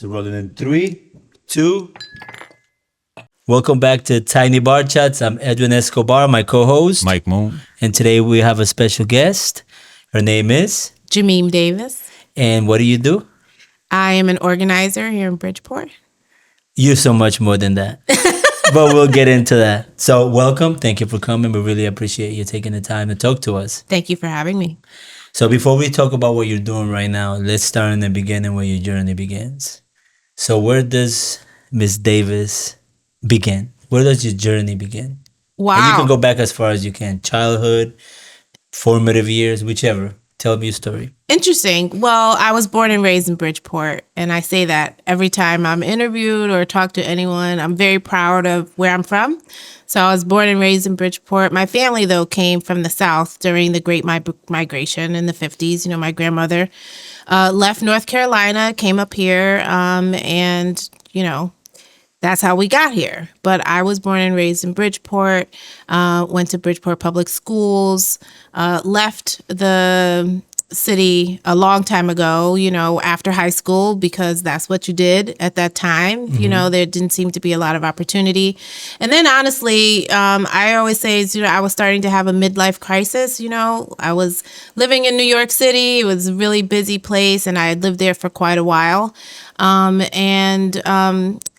So rolling in 3, 2. Welcome back to Tiny Bar Chats. I'm Edwin Escobar, my co-host. Mike Moon. And today we have a special guest. Her name is? Gemeem Davis. And what do you do? I am an organizer here in Bridgeport. You're so much more than that. But we'll get into that. So welcome. Thank you for coming. We really appreciate you taking the time to talk to us. Thank you for having me. So before we talk about what you're doing right now, let's start in the beginning where your journey begins. So where does Miss Davis begin? Where does your journey begin? Wow. And you can go back as far as you can. Childhood, formative years, whichever. Tell me your story. Interesting. Well, I was born and raised in Bridgeport, and I say that every time I'm interviewed or talk to anyone. I'm very proud of where I'm from. So I was born and raised in Bridgeport. My family, though, came from the South during the Great Migration in the 50s. You know, my grandmother left North Carolina, came up here, and, you know, that's how we got here. But I was born and raised in Bridgeport, went to Bridgeport Public Schools, left the city a long time ago, you know, after high school, because that's what you did at that time. Mm-hmm. You know, there didn't seem to be a lot of opportunity. And then honestly, I always say, you know, I was starting to have a midlife crisis. You know, I was living in New York City. It was a really busy place, and I had lived there for quite a while.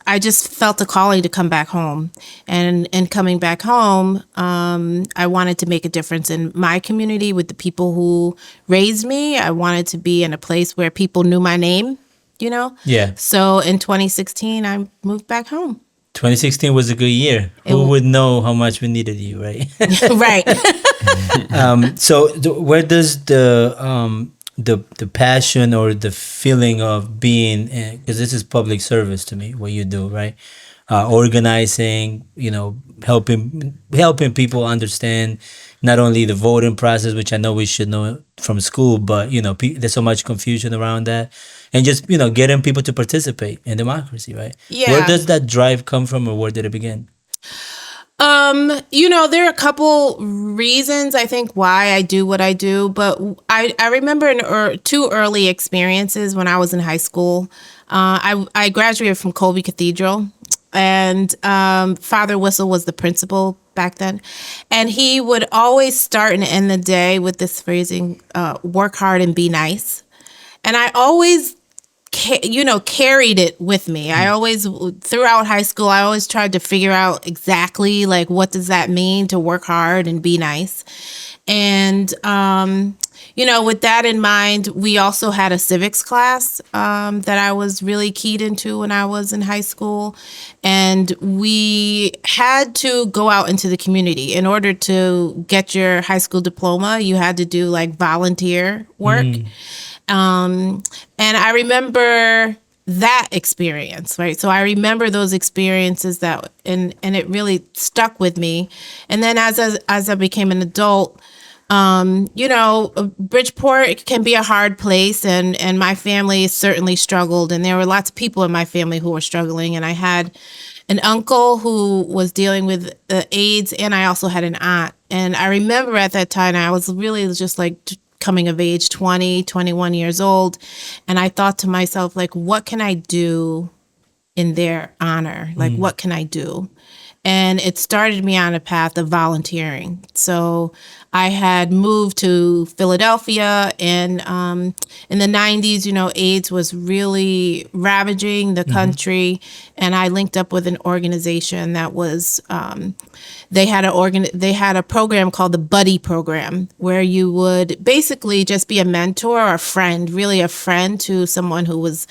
I just felt a calling to come back home. And in coming back home, I wanted to make a difference in my community with the people who raised me. I wanted to be in a place where people knew my name, you know? Yeah. So in 2016, I moved back home. 2016 was a good year. Who would know how much we needed you, right? Right. Where does the passion or the feeling of being, because this is public service to me, what you do, right? Organizing, you know, helping people understand not only the voting process, which I know we should know from school, but, you know, there's so much confusion around that. And just, you know, getting people to participate in democracy, right? Yeah. Where does that drive come from, or where did it begin? You know, there are a couple reasons I think why I do what I do, but I remember two early experiences when I was in high school. I graduated from Colby Cathedral, and Father Whistle was the principal back then, and he would always start and end the day with this phrasing, work hard and be nice. And I always carried it with me. I always, throughout high school, I always tried to figure out exactly, like, what does that mean to work hard and be nice? And, you know, with that in mind, we also had a civics class that I was really keyed into when I was in high school. And we had to go out into the community. In order to get your high school diploma, you had to do, like, volunteer work. And I remember that experience, right? So I remember those experiences and it really stuck with me. And then as I became an adult, you know, Bridgeport can be a hard place, and my family certainly struggled. And there were lots of people in my family who were struggling. And I had an uncle who was dealing with AIDS, and I also had an aunt. And I remember at that time, I was really just like coming of age, 20, 21 years old. And I thought to myself, like, what can I do in their honor? Like, what can I do? And it started me on a path of volunteering. So I had moved to Philadelphia, and in the 90s, you know, AIDS was really ravaging the country. And I linked up with an organization that was, they had a program called the Buddy Program, where you would basically just be a mentor or a friend, really a friend to someone who was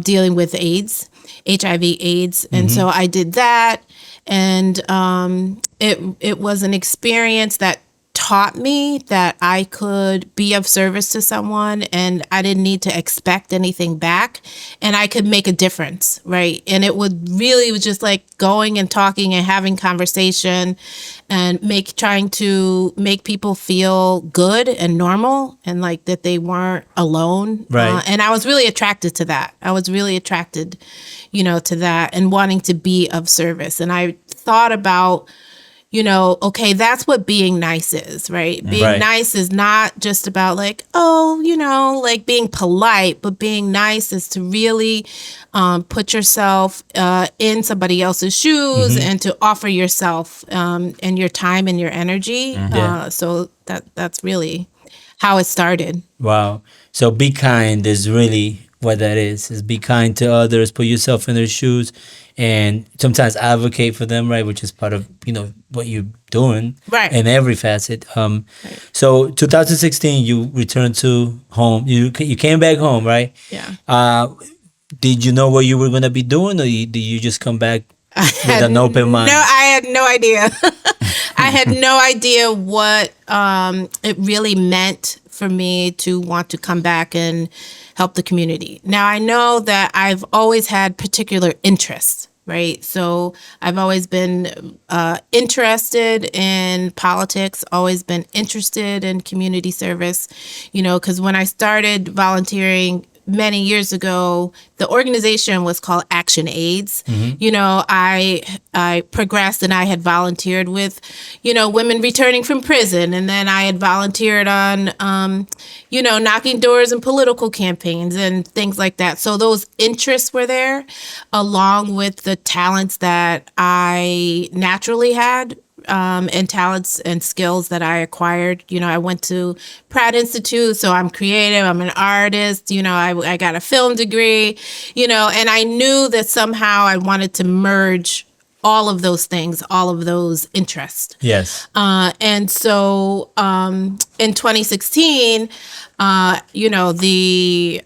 dealing with AIDS, HIV/AIDS. And so I did that. And it was an experience that taught me that I could be of service to someone, and I didn't need to expect anything back, and I could make a difference, right? And it was just like going and talking and having conversation and trying to make people feel good and normal, and like that they weren't alone. Right. And I was really attracted to that. I was really attracted, you know, to that and wanting to be of service. And I thought about, okay, that's what being nice is, right? Being Right. nice is not just about like, oh, like being polite, but being nice is to really put yourself in somebody else's shoes and to offer yourself and your time and your energy. Yeah. So that's really how it started. Wow. So be kind is really what that is be kind to others, put yourself in their shoes, and sometimes advocate for them, right? Which is part of, what you're doing Right. in every facet. So 2016, you returned to home. You came back home, right? Yeah. Did you know what you were going to be doing, or did you just come back with an open mind? No, I had no idea. I had no idea what it really meant for me to want to come back and help the community. Now, I know that I've always had particular interests, right? So I've always been interested in politics, always been interested in community service, because when I started volunteering many years ago, the organization was called Action AIDS. I progressed and I had volunteered with, women returning from prison. And then I had volunteered on, knocking doors and political campaigns and things like that. So those interests were there, along with the talents that I naturally had. And talents and skills that I acquired. I went to Pratt Institute, so I'm creative. I'm an artist. I got a film degree, and I knew that somehow I wanted to merge all of those things, all of those interests. Yes. And so in 2016, the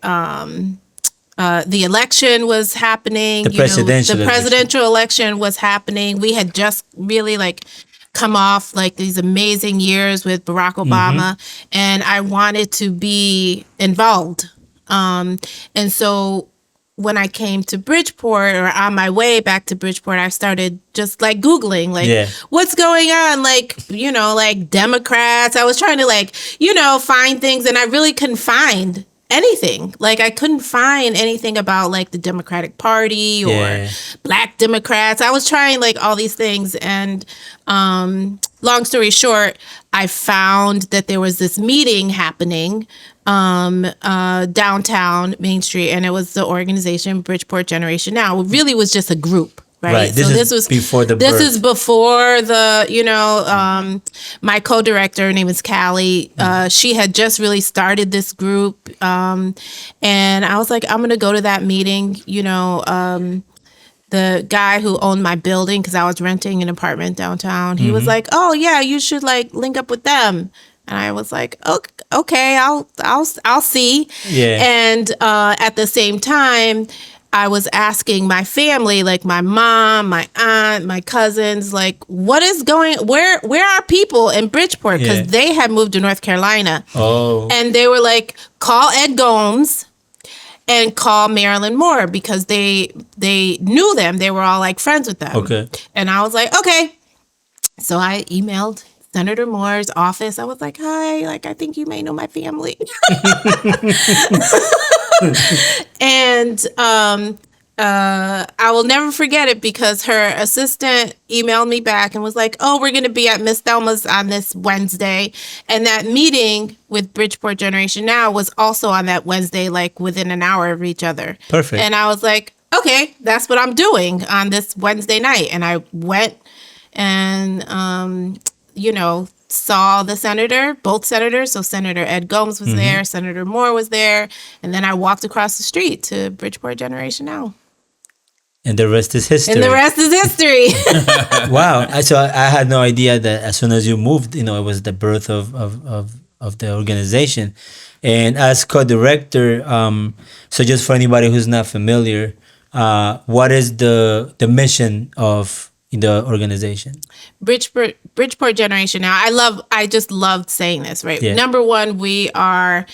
election was happening. The presidential election was happening. We had just really come off these amazing years with Barack Obama, and I wanted to be involved. And so when I came to Bridgeport, or on my way back to Bridgeport, I started just Googling, what's going on? Democrats. I was trying to find things, and I really couldn't find anything. I couldn't find anything about the Democratic Party or Black Democrats. I was trying all these things, and long story short, I found that there was this meeting happening downtown Main Street, and it was the organization Bridgeport Generation Now. It really was just a group. Right. So this was before the birth. This is before the, my co-director, her name is Callie. She had just really started this group. And I was like, I'm going to go to that meeting. The guy who owned my building, because I was renting an apartment downtown, he was like, oh yeah, you should link up with them. And I was like, okay, I'll see. Yeah. And at the same time, I was asking my family, my mom, my aunt, my cousins, what is where are people in Bridgeport? Because they had moved to North Carolina. Oh. And they were like, call Ed Gomes and call Marilyn Moore, because they knew them. They were all friends with them. Okay. And I was like, okay. So I emailed Senator Moore's office. I was like, hi, I think you may know my family. And I will never forget it, because her assistant emailed me back and was like, oh, we're going to be at Miss Thelma's on this Wednesday. And that meeting with Bridgeport Generation Now was also on that Wednesday, within an hour of each other. Perfect. And I was like, okay, that's what I'm doing on this Wednesday night. And I went and, saw the senator, both senators. So Senator Ed Gomes was there, Senator Moore was there, and then I walked across the street to Bridgeport Generation Now. And the rest is history. Wow. So I had no idea that as soon as you moved, it was the birth of the organization. And as co-director, so just for anybody who's not familiar, what is the mission of the organization? Bridgeport Generation Now. I just loved saying this, right? Yeah. Number one, we are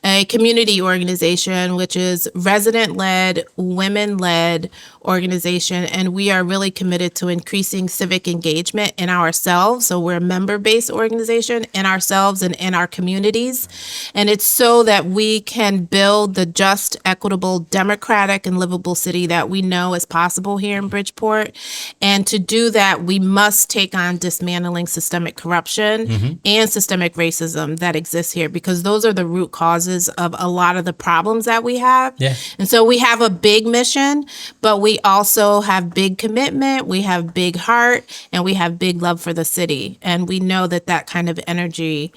a community organization, which is resident-led, women-led organization, and we are really committed to increasing civic engagement in ourselves. So we're a member-based organization in ourselves and in our communities, and it's so that we can build the just, equitable, democratic, and livable city that we know is possible here in Bridgeport. And to do that, we must take on dismantling systemic corruption and systemic racism that exists here, because those are the root causes of a lot of the problems that we have. Yeah. And so we have a big mission, but we also have big commitment, we have big heart, and we have big love for the city. And we know that that kind of energy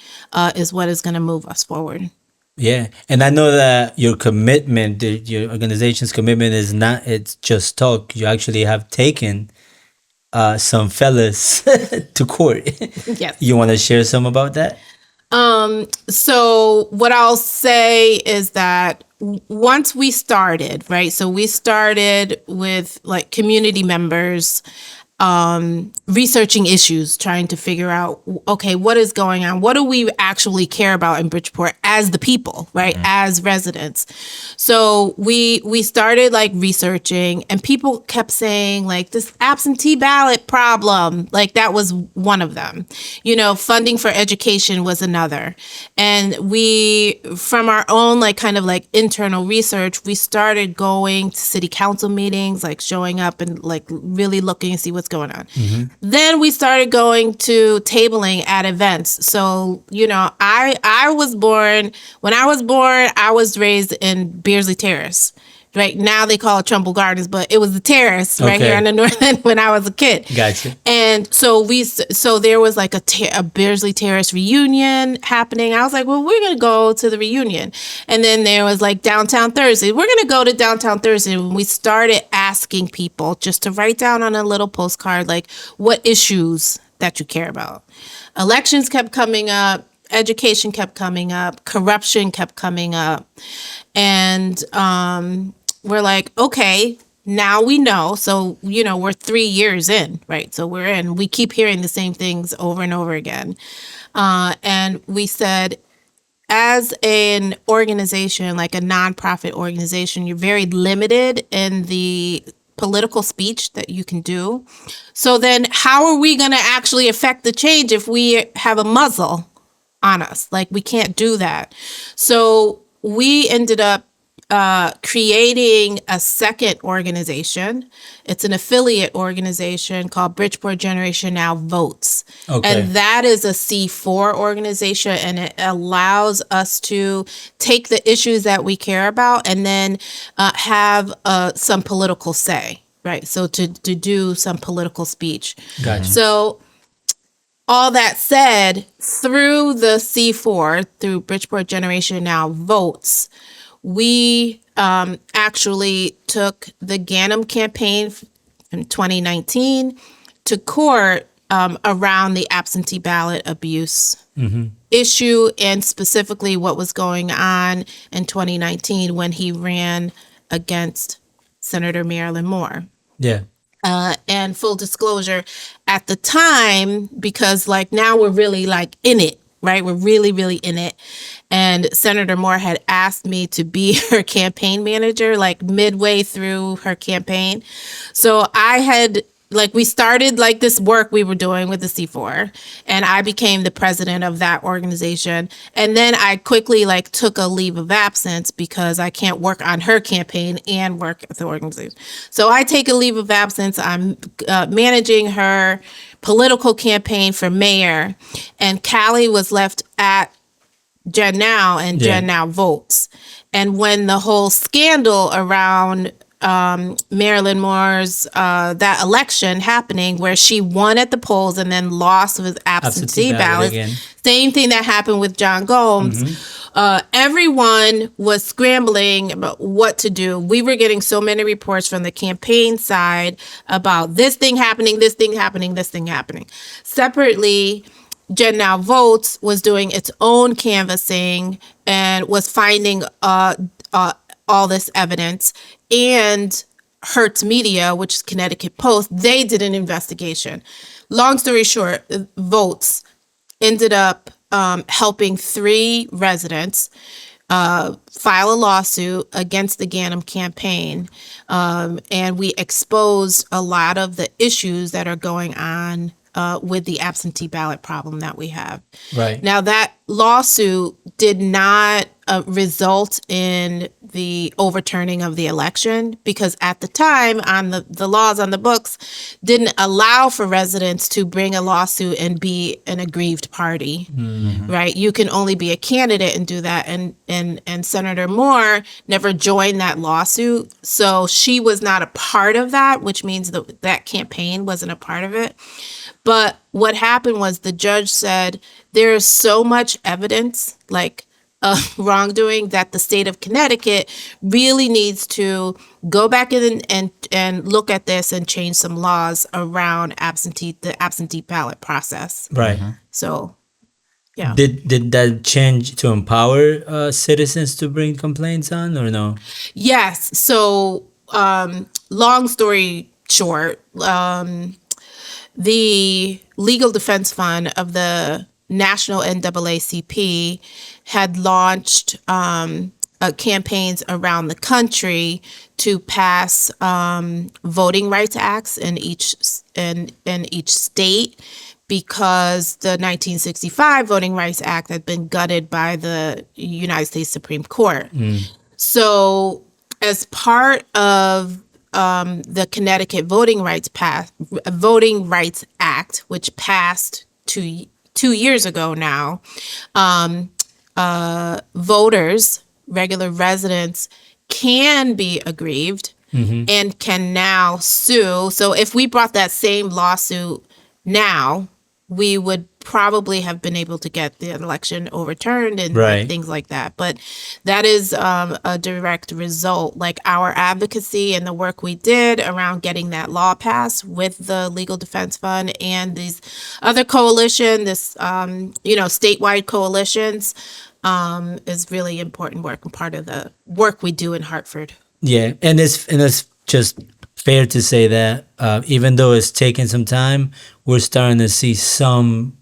is what is going to move us forward. Yeah, and I know that your commitment, your organization's commitment is not, it's just talk. You actually have taken some fellas to court. Yes. You want to share some about that? So what I'll say is that once we started, right? So we started with like community members researching issues, trying to figure out, okay, what is going on? What do we actually care about in Bridgeport as the people, right? As residents. So we started like researching, and people kept saying like this absentee ballot problem, like that was one of them. You know, funding for education was another. And we, from our own like kind of like internal research, we started going to city council meetings, like showing up and like really looking and see what's going on. Then we started going to tabling at events. So, you know, I was born, when I was born, I was raised in Beardsley Terrace. Right now they call it Trumbull Gardens, but it was the terrace right here in the north end when I was a kid. Gotcha. And so there was like a Beardsley Terrace reunion happening. I was like, well, we're gonna go to the reunion. And then there was like Downtown Thursday. We're gonna go to Downtown Thursday. And we started asking people just to write down on a little postcard like what issues that you care about. Elections kept coming up. Education kept coming up. Corruption kept coming up. And we're like, okay, now we know. So, you know, we're 3 years in, right? So we keep hearing the same things over and over again. And we said, as an organization, like a nonprofit organization, you're very limited in the political speech that you can do. So then how are we going to actually affect the change if we have a muzzle on us? Like, we can't do that. So we ended up creating a second organization. It's an affiliate organization called Bridgeport Generation Now Votes. Okay. And that is a C4 organization, and it allows us to take the issues that we care about and then have some political say, right? So to do some political speech. Gotcha. So all that said, through the C4, through Bridgeport Generation Now Votes, we actually took the Ganem campaign in 2019 to court around the absentee ballot abuse issue, and specifically what was going on in 2019 when he ran against Senator Marilyn Moore. Yeah. And full disclosure, at the time, because like now we're really like in it, right? We're really, really in it. And Senator Moore had asked me to be her campaign manager, like midway through her campaign. So I had, like, we started like this work we were doing with the C4, and I became the president of that organization. And then I quickly like took a leave of absence because I can't work on her campaign and work at the organization. So I take a leave of absence. I'm managing her political campaign for mayor, and Callie was left at Gen Now and Gen Now Votes. And when the whole scandal around Marilyn Moore's that election happening, where she won at the polls and then lost with absentee ballots, same thing that happened with John Gomes. Everyone was scrambling about what to do. We were getting so many reports from the campaign side about this thing happening, this thing happening, this thing happening. Separately, Gen Now Votes was doing its own canvassing and was finding all this evidence. And Hertz Media, which is Connecticut Post, they did an investigation. Long story short, Votes ended up helping 3 residents file a lawsuit against the Ganim campaign, and we exposed a lot of the issues that are going on with the absentee ballot problem that we have. Right. Now, that lawsuit did not result in the overturning of the election, because at the time, on the laws on the books didn't allow for residents to bring a lawsuit and be an aggrieved party. Right? You can only be a candidate and do that. And Senator Moore never joined that lawsuit, so she was not a part of that, which means that campaign wasn't a part of it. But what happened was the judge said there is so much evidence, like wrongdoing, that the state of Connecticut really needs to go back in and look at this and change some laws around the absentee ballot process. Right. So, yeah. Did that change to empower citizens to bring complaints on, or no? Yes. So, long story short, the Legal Defense Fund of the National NAACP had launched campaigns around the country to pass voting rights acts in each state, because the 1965 Voting Rights Act had been gutted by the United States Supreme Court. So, as part of the Connecticut Voting Rights Act, which passed two years ago now, voters, regular residents, can be aggrieved and can now sue. So if we brought that same lawsuit now, we would probably have been able to get the election overturned and Right. things like that. But that is a direct result. Like, our advocacy and the work we did around getting that law passed with the Legal Defense Fund and these other coalition, statewide coalitions, is really important work and part of the work we do in Hartford. Yeah, and it's just fair to say that even though it's taken some time, we're starting to see some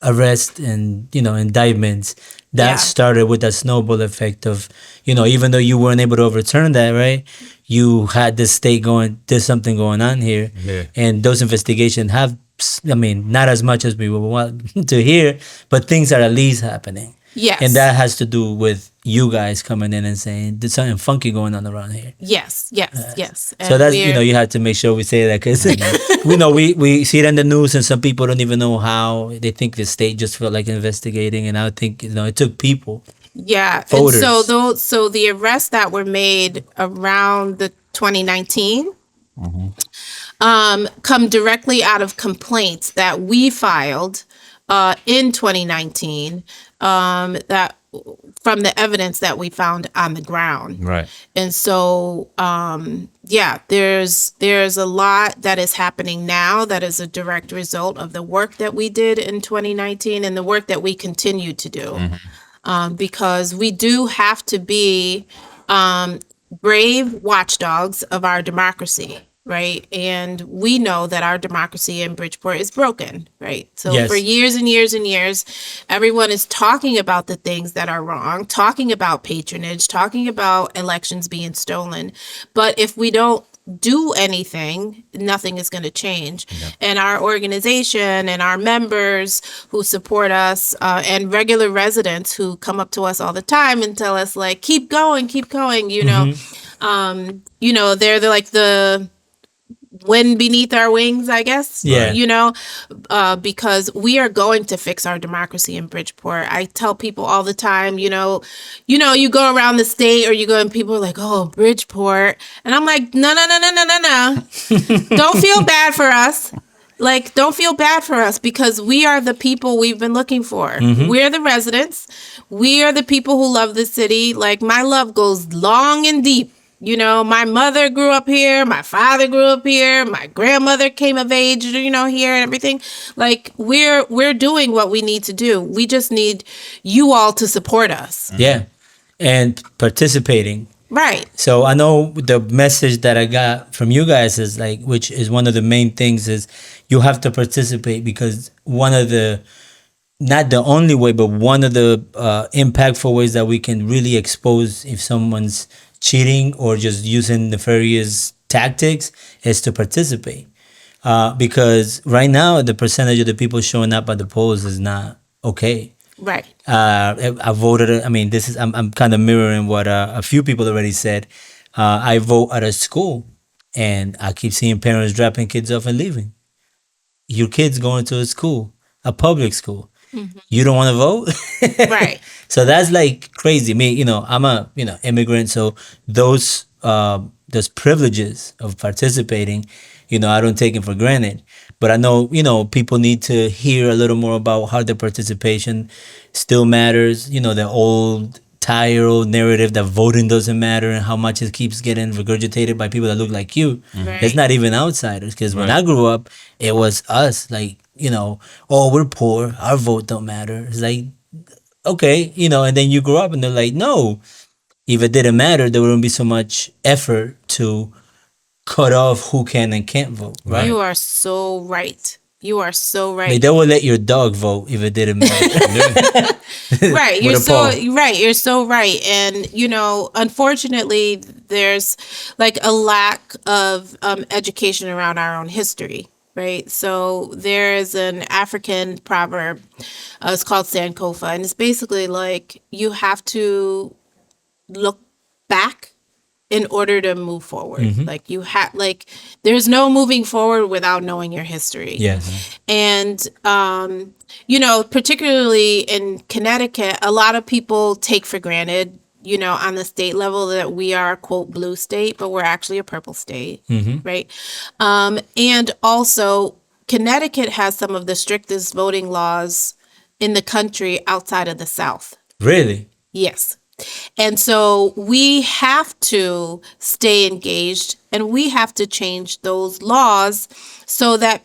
arrest and indictments that Yeah. started with that snowball effect of even though you weren't able to overturn that, right? You had the state going, there's something going on here, and those investigations have, not as much as we would want to hear, but things are at least happening. Yes. And that has to do with you guys coming in and saying there's something funky going on around here. Yes. So And that's you had to make sure we say that, because we see it in the news and some people don't even know how. They think the state just felt like investigating, and I think it took people. Yeah, Voters. and so the arrests that were made around the 2019 come directly out of complaints that we filed in 2019, that from the evidence that we found on the ground. Right. And so, there's a lot that is happening now that is a direct result of the work that we did in 2019 and the work that we continue to do. Because we do have to be brave watchdogs of our democracy, right? And we know that our democracy in Bridgeport is broken, right? So Yes. for years and years and years, everyone is talking about the things that are wrong, talking about patronage, talking about elections being stolen. But if we don't do anything, nothing is going to change. And our organization and our members who support us, and regular residents who come up to us all the time and tell us, like, keep going, they're like the wind beneath our wings, I guess. Yeah. Because we are going to fix our democracy in Bridgeport. I tell people all the time, you go around the state or you go and people are like, oh, Bridgeport. And I'm like, no. Don't feel bad for us. Like, don't feel bad for us, because we are the people we've been looking for. We're the residents. We are the people who love the city. Like, my love goes long and deep. My mother grew up here. My father grew up here. My grandmother came of age, here and everything. Like, we're doing what we need to do. We just need you all to support us. Yeah, and participating. Right. So I know the message that I got from you guys is which is one of the main things, is you have to participate, because one of the not the only way, but one of the impactful ways that we can really expose if someone's cheating or just using nefarious tactics is to participate. Because right now, the percentage of the people showing up at the polls is not okay. Right. I voted. I mean, this is I'm kind of mirroring what a few people already said. I vote at a school, and I keep seeing parents dropping kids off and leaving. Your kid's going to a school, a public school. You don't want to vote. Right. So that's like crazy. Me, I'm a immigrant, so those privileges of participating, I don't take them for granted. But I know, people need to hear a little more about how the participation still matters. The old tired narrative that voting doesn't matter and how much it keeps getting regurgitated by people that look like you. Right. It's not even outsiders. Because when Right. I grew up, it was us. Like, oh, we're poor. Our vote don't matter. It's like, okay, and then you grow up and they're like, no, if it didn't matter, there wouldn't be so much effort to cut off who can and can't vote, right? You are so right. You are so Like right. they would let your dog vote if it didn't matter. Right. You're With a so poll. right. You're so right. And unfortunately, there's like a lack of education around our own history. Right. So there's an African proverb. It's called Sankofa, and it's basically like you have to look back in order to move forward. Like you have like there's no moving forward without knowing your history. Yes. And particularly in Connecticut, a lot of people take for granted, on the state level that we are a quote blue state, but we're actually a purple state, right? And also Connecticut has some of the strictest voting laws in the country outside of the South. Really? Yes. And so we have to stay engaged and we have to change those laws so that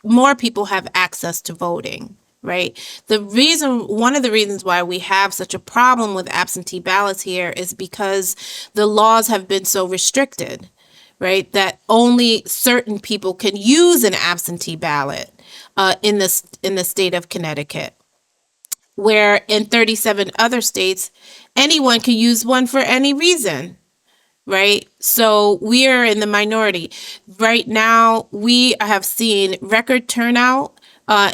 more people have access to voting, right? One of the reasons why we have such a problem with absentee ballots here is because the laws have been so restricted, right? That only certain people can use an absentee ballot in the state of Connecticut, where in 37 other states, anyone can use one for any reason, right? So we are in the minority. Right now, we have seen record turnout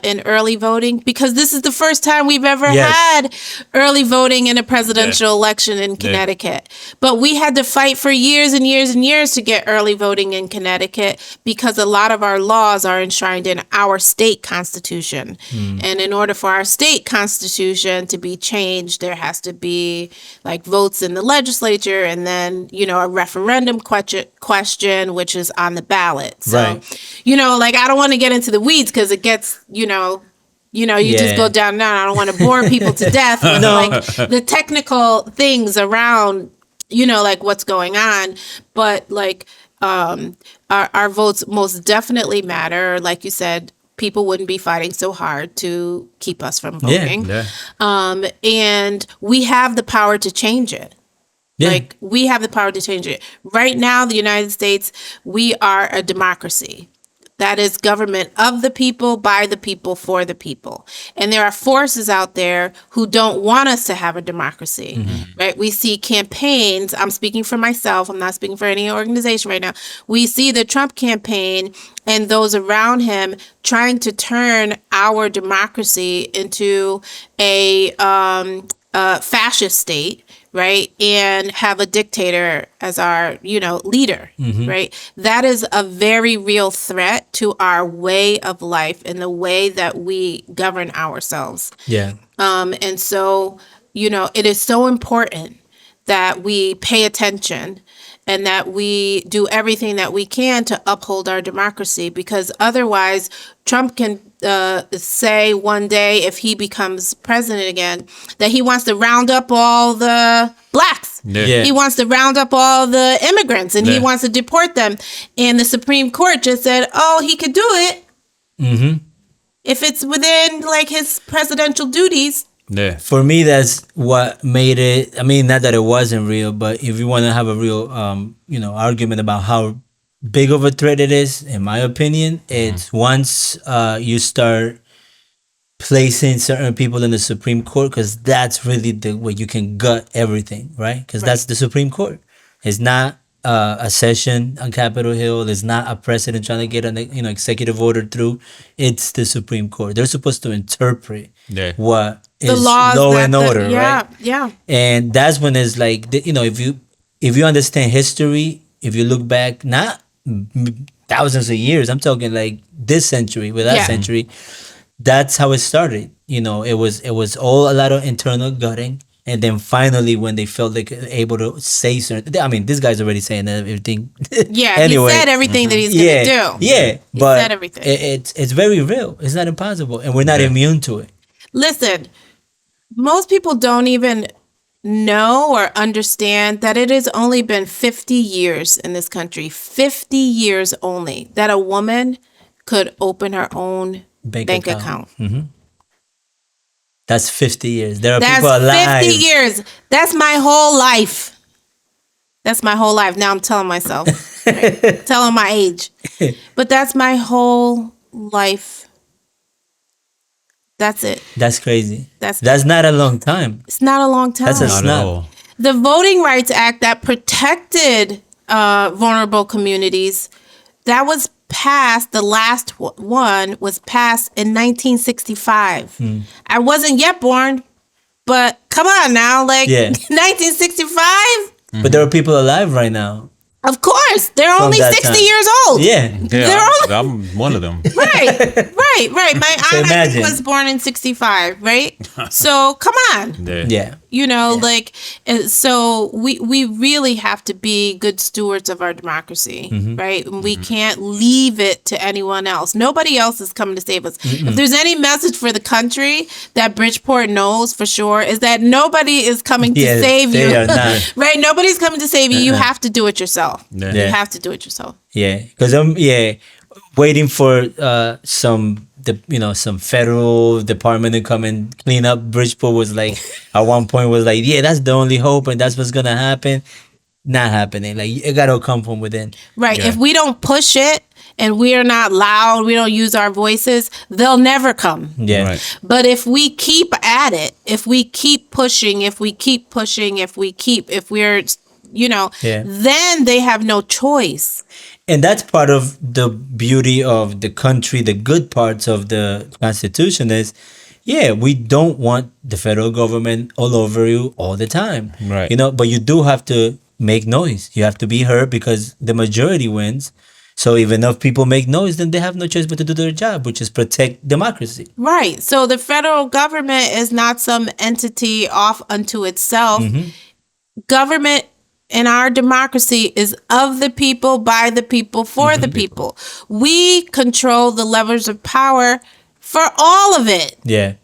in early voting because this is the first time we've ever Yes. had early voting in a presidential election in Connecticut. But we had to fight for years and years and years to get early voting in Connecticut because a lot of our laws are enshrined in our state constitution. And in order for our state constitution to be changed, there has to be like votes in the legislature and then, a referendum question, which is on the ballot. So, Right. like I don't want to get into the weeds because it gets, you just Yeah. go down and down. I don't want to bore people to death with like the technical things around, like what's going on. But like our votes most definitely matter. Like you said, people wouldn't be fighting so hard to keep us from voting. Yeah. And we have the power to change it. Yeah. Like we have the power to change it. Right now, the United States, we are a democracy. That is government of the people, by the people, for the people. And there are forces out there who don't want us to have a democracy, right? We see campaigns. I'm speaking for myself. I'm not speaking for any organization right now. We see the Trump campaign and those around him trying to turn our democracy into a fascist state, right? And have a dictator as our, leader, right? That is a very real threat to our way of life and the way that we govern ourselves. Yeah. And so, it is so important that we pay attention and that we do everything that we can to uphold our democracy, because otherwise Trump can say one day, if he becomes president again, that he wants to round up all the blacks. Yeah. He wants to round up all the immigrants and he Yeah. wants to deport them. And the Supreme Court just said, oh, he could do it if it's within like his presidential duties. Yeah. For me, that's what made it. I mean, not that it wasn't real, but if you want to have a real, argument about how big of a threat it is, in my opinion, it's once you start placing certain people in the Supreme Court, because that's really the where you can gut everything, right? Because that's the Supreme Court. It's not a session on Capitol Hill. It's not a president trying to get an executive order through. It's the Supreme Court. They're supposed to interpret Yeah. what The is laws law that and order, right? Yeah. And that's when it's like if you understand history, if you look back, not thousands of years, I'm talking like this century with that Yeah. century, that's how it started. It was all a lot of internal gutting, and then finally when they felt like able to say certain, I mean, this guy's already saying everything. Yeah, anyway, he said everything that he's yeah, gonna do. yeah, He but said everything. it's very real. It's not impossible, and we're not immune to it. Listen, most people don't even know or understand that it has only been 50 years in this country, 50 years only, that a woman could open her own bank account. That's 50 years. There are That's people alive. 50 years. That's my whole life. That's my whole life. Now I'm telling myself, right? Telling my age. But that's my whole life. That's it. That's crazy. That's not a long time. It's not a long time. That's a Not at snap. all. The Voting Rights Act that protected vulnerable communities, that was passed, the last one was passed in 1965. I wasn't yet born, but come on now, like Yeah. 1965? But there are people alive right now. Of course, they're From only that 60 time. years old. Yeah. They're Yeah, only- I'm one of them. Right. My aunt I think, imagine. was born in 65, right? So come on. Yeah. Yeah. Like, so we really have to be good stewards of our democracy, right? And we can't leave it to anyone else. Nobody else is coming to save us. If there's any message for the country that Bridgeport knows for sure, is that nobody is coming to Yeah, save you. they are not. Right? Nobody's coming to save you. You have to do it yourself. Yeah. You Yeah. have to do it yourself. Yeah. Because I'm waiting for some federal department to come and clean up Bridgeport was like at one point was like, yeah, that's the only hope and that's what's gonna happen. Not happening. Like it gotta come from within. Right. Yeah. If we don't push it and we are not loud, we don't use our voices, they'll never come. Yeah. Right. But if we keep at it, if we keep pushing, if we're, Yeah. then they have no choice. And that's part of the beauty of the country, the good parts of the Constitution is, we don't want the federal government all over you all the time. Right. But you do have to make noise. You have to be heard because the majority wins. So if enough people make noise, then they have no choice but to do their job, which is protect democracy. Right. So the federal government is not some entity off unto itself. Government in our democracy is of the people, by the people, for the people. We control the levers of power for all of it, Yeah.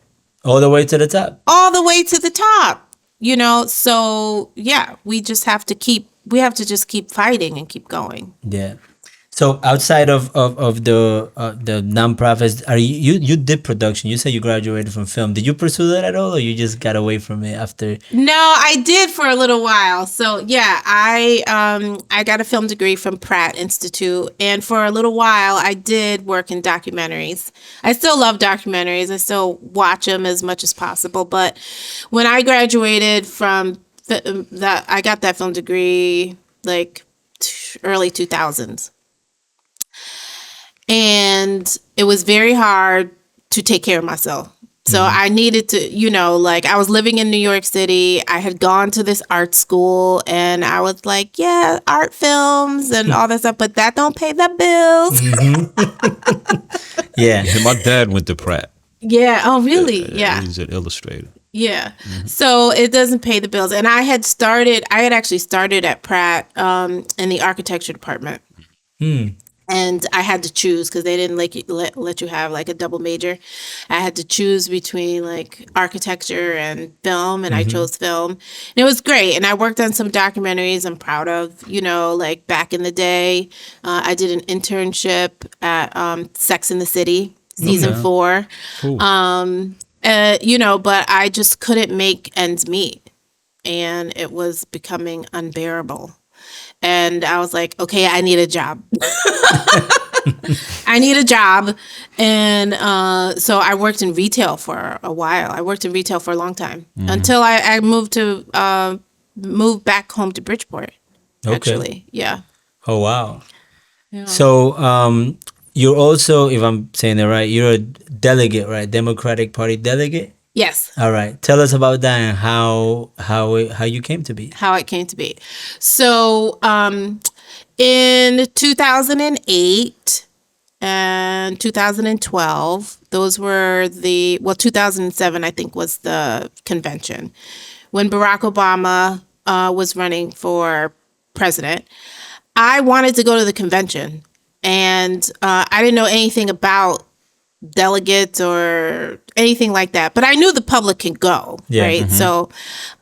All the way to the top. all the way to the top. So we just have to just keep fighting and keep going. Yeah. So outside of the nonprofits, are you did production? You said you graduated from film. Did you pursue that at all, or you just got away from it after? No, I did for a little while. So yeah, I got a film degree from Pratt Institute, and for a little while I did work in documentaries. I still love documentaries. I still watch them as much as possible. But when I graduated from that, I got that film degree like early 2000s. And it was very hard to take care of myself. So I needed to, I was living in New York City. I had gone to this art school and I was like, yeah, art films and all that stuff, but that don't pay the bills. Yeah. And my dad went to Pratt. Yeah. Oh, really? Yeah. He's an illustrator. Yeah. So it doesn't pay the bills. And I had actually started at Pratt in the architecture department. And I had to choose because they didn't let you have like a double major. I had to choose between like architecture and film, and I chose film. And it was great. And I worked on some documentaries I'm proud of, like back in the day. I did an internship at Sex and the City, season 4. Cool. But I just couldn't make ends meet. And it was becoming unbearable. And I was like, okay, I need a job. I need a job. And so I worked in retail for a while. I worked in retail for a long time until I moved back home to Bridgeport, actually. Yeah. Oh, wow. So you're also, if I'm saying it right, you're a delegate, right? Democratic Party delegate? Yes. All right. Tell us about that and how you came to be. How it came to be. So in 2008 and 2012, those were 2007, I think, was the convention when Barack Obama was running for president. I wanted to go to the convention, and I didn't know anything about delegates or anything like that, but I knew the public can go, right? So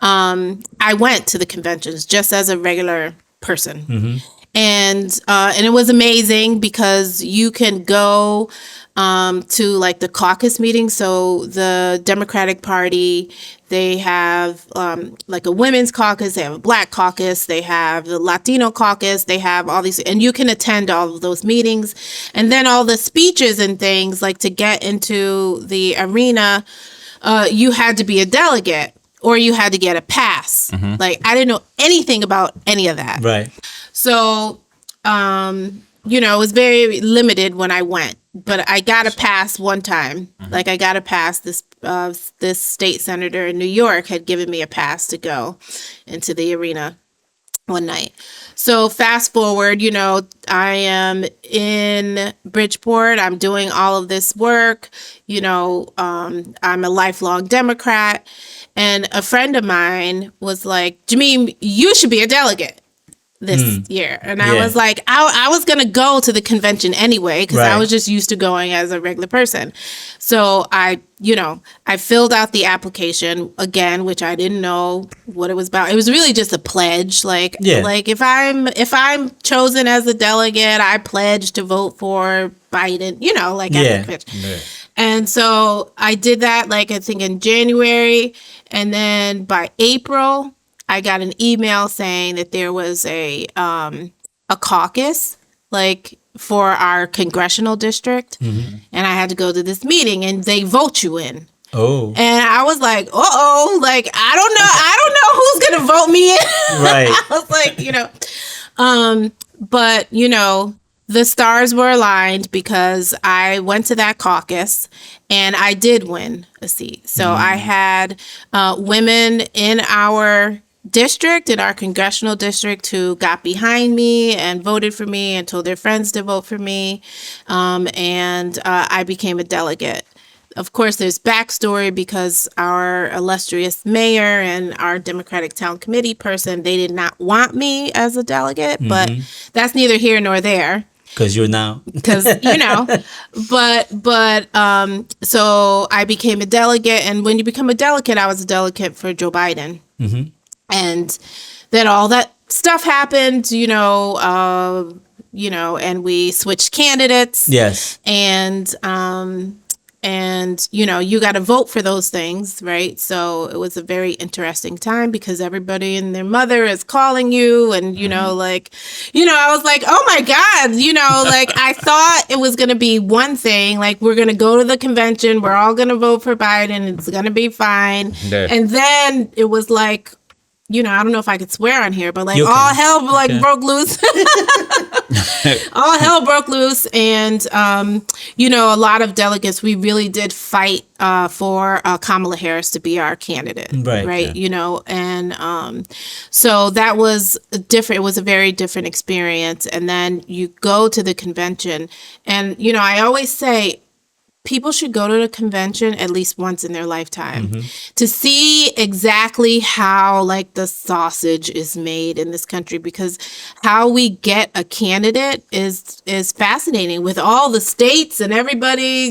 I went to the conventions just as a regular person. And it was amazing because you can go to like the caucus meetings. So the Democratic Party, they have like a women's caucus, they have a black caucus, they have the Latino caucus, they have all these, and you can attend all of those meetings. And then all the speeches and things, like to get into the arena, you had to be a delegate or you had to get a pass. Like I didn't know anything about any of that. Right. So, it was very limited when I went, but I got a pass one time. Like I got a pass. This state senator in New York had given me a pass to go into the arena one night. So fast forward, I am in Bridgeport. I'm doing all of this work. I'm a lifelong Democrat. And a friend of mine was like, Gemeem, you should be a delegate this year. And I was like, I was going to go to the convention anyway, because I was just used to going as a regular person. So I filled out the application again, which I didn't know what it was about. It was really just a pledge. Like if I'm chosen as a delegate, I pledge to vote for Biden, And so I did that, like, I think in January. And then by April, I got an email saying that there was a caucus, like, for our congressional district, and I had to go to this meeting, and they vote you in. Oh. And I was like, like, I don't know who's gonna vote me in. Right. I was like, but the stars were aligned because I went to that caucus and I did win a seat. So I had women in our district, in our congressional district, who got behind me and voted for me and told their friends to vote for me. And I became a delegate. Of course, there's backstory because our illustrious mayor and our Democratic Town Committee person, they did not want me as a delegate, but that's neither here nor there. Because you're now. Because, but so I became a delegate. And when you become a delegate, I was a delegate for Joe Biden. And then all that stuff happened, and we switched candidates. Yes. And you got to vote for those things, right? So it was a very interesting time because everybody and their mother is calling you, and I was like, oh my God, like I thought it was gonna be one thing, like we're gonna go to the convention, we're all gonna vote for Biden, it's gonna be fine, and then it was like, I don't know if I could swear on here, but like all hell broke loose. All hell broke loose. And, a lot of delegates, we really did fight for Kamala Harris to be our candidate. Right. Yeah. And so that was different. It was a very different experience. And then you go to the convention. And, I always say, people should go to the convention at least once in their lifetime to see exactly how, like, the sausage is made in this country, because how we get a candidate is fascinating with all the states and everybody,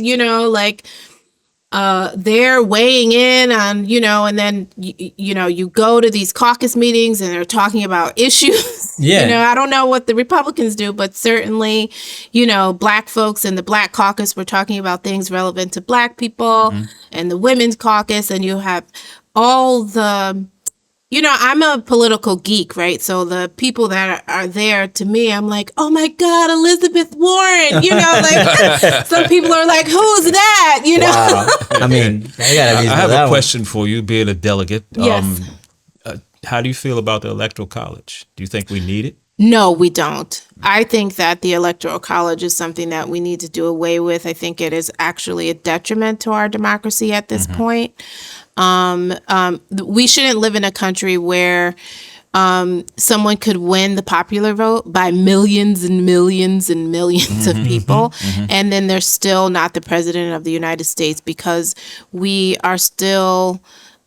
they're weighing in on, and then, you go to these caucus meetings and they're talking about issues. Yeah. I don't know what the Republicans do, but certainly, Black folks in the Black caucus were talking about things relevant to Black people, and the women's caucus, and you have all the, I'm a political geek, right? So the people that are there, to me, I'm like, oh my God, Elizabeth Warren. Like some people are like, who's that? Wow. I mean, I gotta I reason have that a one. question for you, being a delegate. Yes. How do you feel about the Electoral College? Do you think we need it? No, we don't. I think that the Electoral College is something that we need to do away with. I think it is actually a detriment to our democracy at this point. We shouldn't live in a country where someone could win the popular vote by millions and millions and 1000000s of people, and then they're still not the president of the United States, because we are still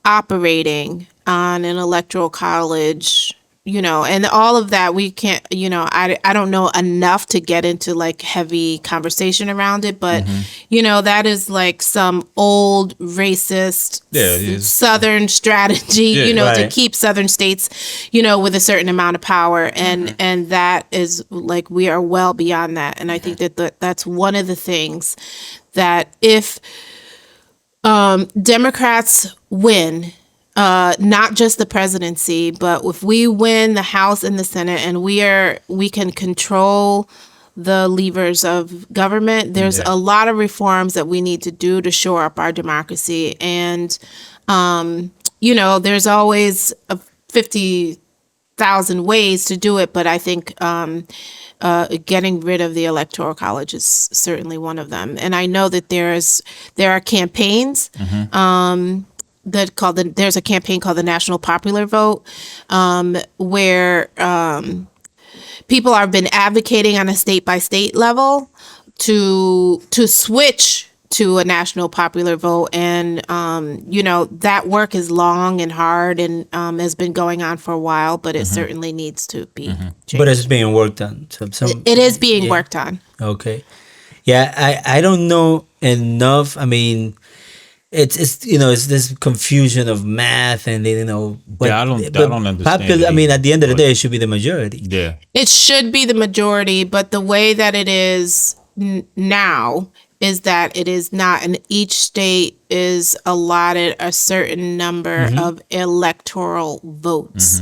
operating on an electoral college, and all of that. We can't, I don't know enough to get into like heavy conversation around it, but that is like some old racist Yeah, it is. Southern strategy, Yeah, to right. keep Southern states, with a certain amount of power. And that is like, we are well beyond that. And I think that that's one of the things that if Democrats win, not just the presidency, but if we win the House and the Senate, and we can control the levers of government, there's Yeah. a lot of reforms that we need to do to shore up our democracy. And there's always 50,000 ways to do it, but I think getting rid of the Electoral College is certainly one of them. And I know that there are campaigns there's a campaign called the National Popular Vote, where people have been advocating on a state by state level to switch to a national popular vote. And that work is long and hard, and has been going on for a while, but it certainly needs to be changed. But it's being worked on. So It is being yeah. worked on. Okay. Yeah, I don't know enough. I mean, it's it's this confusion of math and but, Yeah, I don't but understand popular. I it mean, at the end of the either, day, it should be the majority. Yeah. It should be the majority, but the way that it is now is that it is not, and each state is allotted a certain number of electoral votes.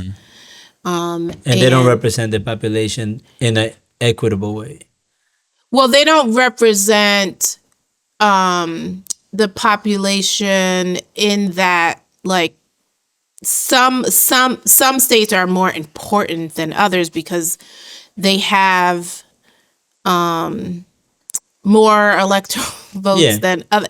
And they don't represent the population in an equitable way. Well, they don't represent the population in that, like, some states are more important than others because they have more electoral votes Yeah. than other.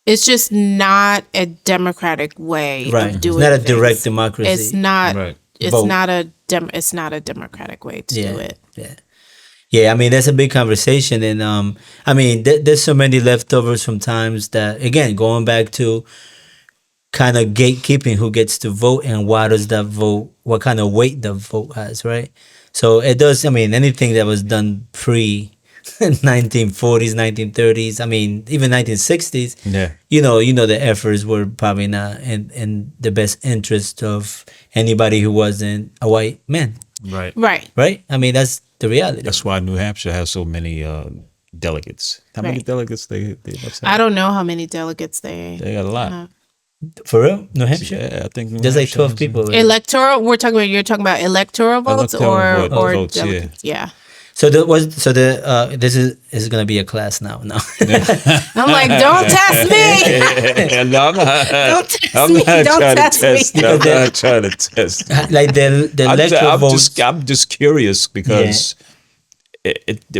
It's just not a democratic way Right. of doing It's not a things. direct democracy. It's not. Right. It's Vote. not it's not a democratic way to do it. Yeah. Yeah, I mean that's a big conversation, and I mean there's so many leftovers from times that, again, going back to kind of gatekeeping who gets to vote and why does that vote, what kind of weight the vote has, right? So it does. I mean, anything that was done pre 1940s, 1930s, I mean even 1960s, Yeah. the efforts were probably not in the best interest of anybody who wasn't a white man, Right. Right. right? I mean that's the reality. That's why New Hampshire has so many delegates. How many Right. delegates they must have? I don't know how many delegates they. They got a lot. For real, New Hampshire. Yeah, I think New There's like Hampshire 12 has- people. Right? Electoral. You're talking about electoral votes Electoral or votes, yeah. delegates? Yeah. So this is gonna be a class now. No. I'm like, don't test me. no, I'm not. Don't test I'm me. not Don't trying test to test. me. I'm not trying to test. Like the electoral votes. I'm just curious because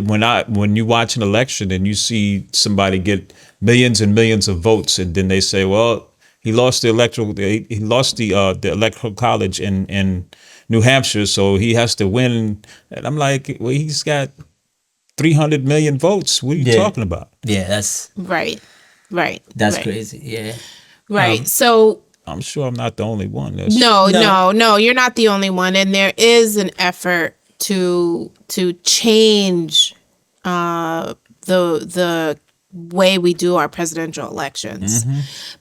when you watch an election and you see somebody get millions and millions of votes, and then they say, well, he lost the electoral college in New Hampshire, so he has to win. And I'm like, well, he's got 300 million votes. What are you Yeah. talking about? Yeah, that's Right. that's right. crazy. Yeah. Right. So I'm sure I'm not the only one. That's, no, you're not the only one, and there is an effort to change the way we do our presidential elections.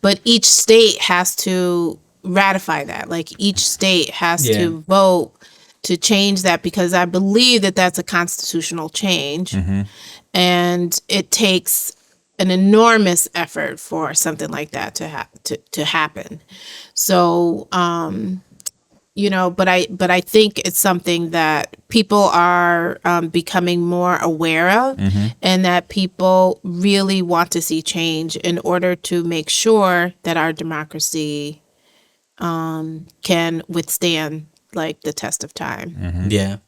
But each state has to ratify that. Like each state has Yeah. to vote to change that, because I believe that that's a constitutional change, and it takes an enormous effort for something like that to happen. So, but I think it's something that people are becoming more aware of, and that people really want to see change in order to make sure that our democracy can withstand like the test of time. Yeah.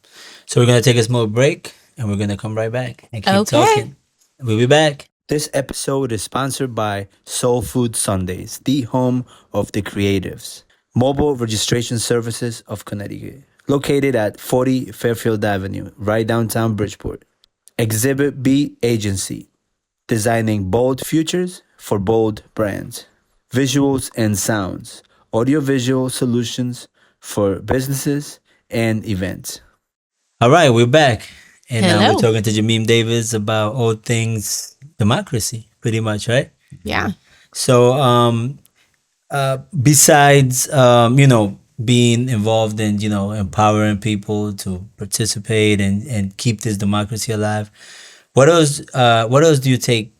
So we're gonna take a small break, and we're gonna come right back and keep Okay. talking. We'll be back. This episode is sponsored by Soul Food Sundays, the home of the creatives. Mobile registration services of Connecticut. Located at 40 Fairfield Avenue, right downtown Bridgeport. Exhibit B Agency. Designing bold futures for bold brands. Visuals and sounds. Audiovisual solutions for businesses and events. All right, we're back. And now Hello. we're talking to Gemeem Davis about all things democracy, pretty much, right? Yeah. So, besides, being involved in, empowering people to participate and keep this democracy alive, what else do you take,